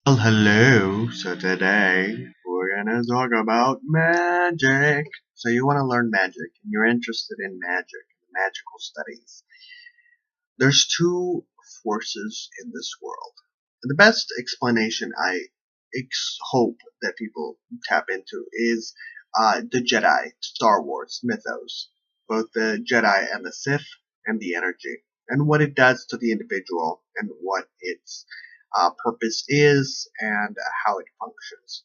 Well, hello. So today we're gonna talk about magic. So you want to learn magic, and you're interested in magic, magical studies. There's two forces in this world. And the best explanation I hope that people tap into is the Jedi, Star Wars mythos, both the Jedi and the Sith, and the energy, and what it does to the individual, and what its purpose is, and how it functions.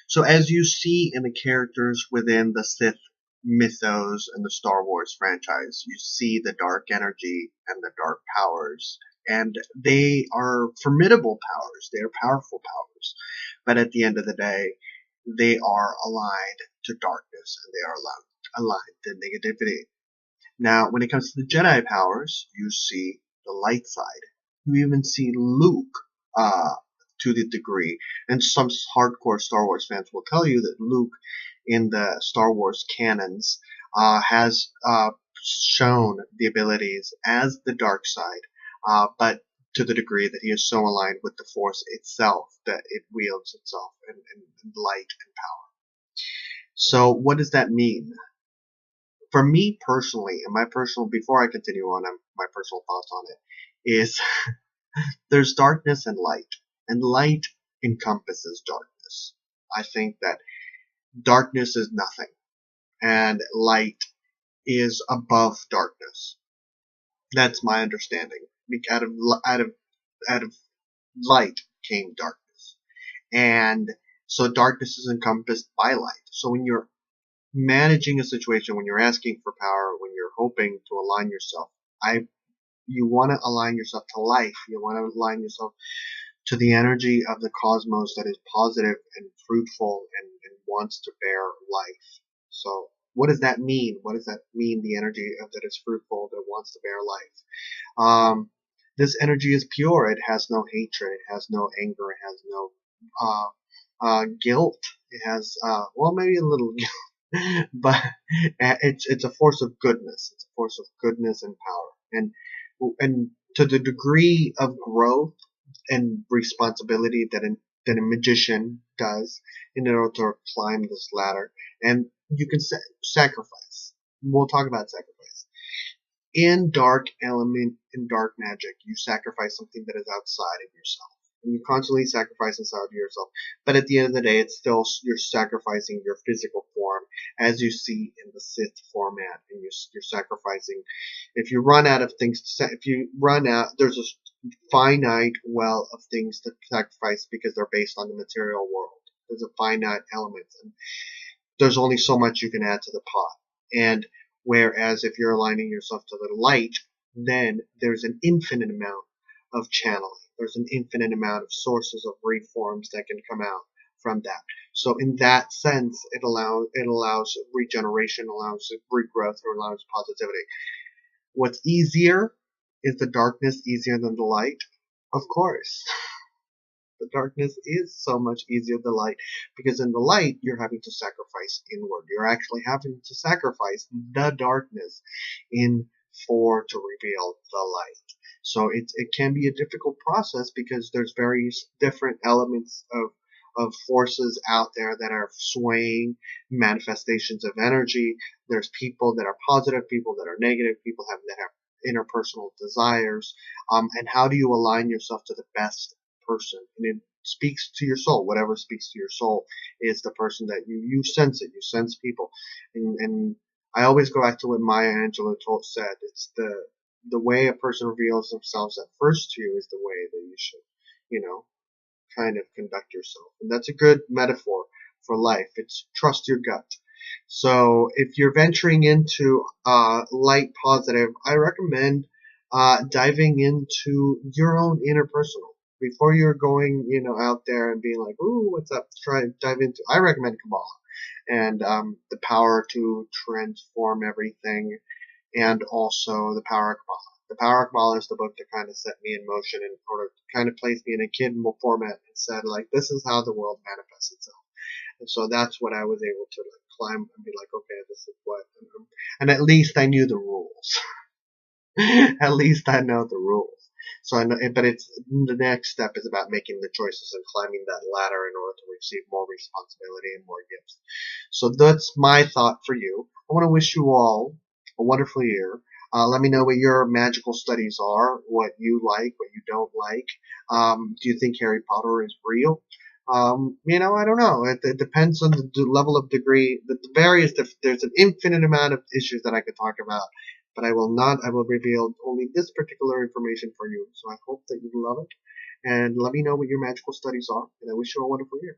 So as you see in the characters within the Sith mythos and the Star Wars franchise, you see the dark energy and the dark powers. And they are formidable powers. They are powerful powers. But at the end of the day, they are aligned to darkness and they are aligned to negativity. Now, when it comes to the Jedi powers, you see the light side. You even see Luke uh, to the degree, and some hardcore Star Wars fans will tell you that Luke in the Star Wars canons has shown the abilities as the dark side, but to the degree that he is so aligned with the Force itself that it wields itself in light and power. So, what does that mean? For me personally, and my personal, before I continue on, my personal thoughts on it is there's darkness and light encompasses darkness. I think that darkness is nothing, and light is above darkness. That's my understanding. Out of out of out of light came darkness, and so darkness is encompassed by light. So when you're managing a situation, when you're asking for power, when you're hoping to align yourself, I you want to align yourself to life. You want to align yourself to the energy of the cosmos that is positive and fruitful and wants to bear life. So what does that mean? What does that mean? The energy of that is fruitful that wants to bear life. This energy is pure. It has no hatred. It has no anger. It has no guilt. It has well, maybe a little guilt, but it's a force of goodness. It's a force of goodness and power. And to the degree of growth and responsibility that a magician does in order to climb this ladder, and you can sacrifice. We'll talk about sacrifice. In dark element, in dark magic, you sacrifice something that is outside of yourself. And you constantly sacrifice inside of yourself. But at the end of the day, it's still you're sacrificing your physical form, as you see in the Sith format, and you're sacrificing. If you run out of things if you run out, there's a finite well of things to sacrifice because they're based on the material world. There's a finite element, and there's only so much you can add to the pot. And whereas if you're aligning yourself to the light, then there's an infinite amount of channeling. There's an infinite amount of sources of reforms that can come out from that. So in that sense, it allows regeneration, allows regrowth, or allows positivity. What's easier? Is the darkness easier than the light? Of course. The darkness is so much easier than light because in the light you're having to sacrifice inward. You're actually having to sacrifice the darkness in for to reveal the light. So it can be a difficult process because there's various different elements of forces out there that are swaying manifestations of energy. There's people that are positive, people that are negative, people that have interpersonal desires. And how do you align yourself to the best person? And it speaks to your soul. Whatever speaks to your soul is the person that you sense it. You sense people, and I always go back to what Maya Angelou said. It's the way a person reveals themselves at first to you is the way that you should, you know, kind of conduct yourself. And that's a good metaphor for life. It's trust your gut. So if you're venturing into light positive, I recommend diving into your own interpersonal before you're going, out there and being like, "Ooh, what's up?" Try to dive into. I recommend Kabbalah and the power to transform everything, and also the power of Kabbalah. The Power of Kabbalah is the book that kind of set me in motion and sort of kind of placed me in a kidable format and said, like, this is how the world manifests itself. And so that's what I was able to like climb and be like, okay, this is what, and at least I knew the rules. At least I know the rules. So I know, but it's the next step is about making the choices and climbing that ladder in order to receive more responsibility and more gifts. So that's my thought for you. I want to wish you all a wonderful year. Let me know what your magical studies are, what you like, what you don't like. Do you think Harry Potter is real? I don't know. It depends on the level of degree, the various. There's an infinite amount of issues that I could talk about, but I will not. I will reveal only this particular information for you. So I hope that you love it, and let me know what your magical studies are. And I wish you a wonderful year.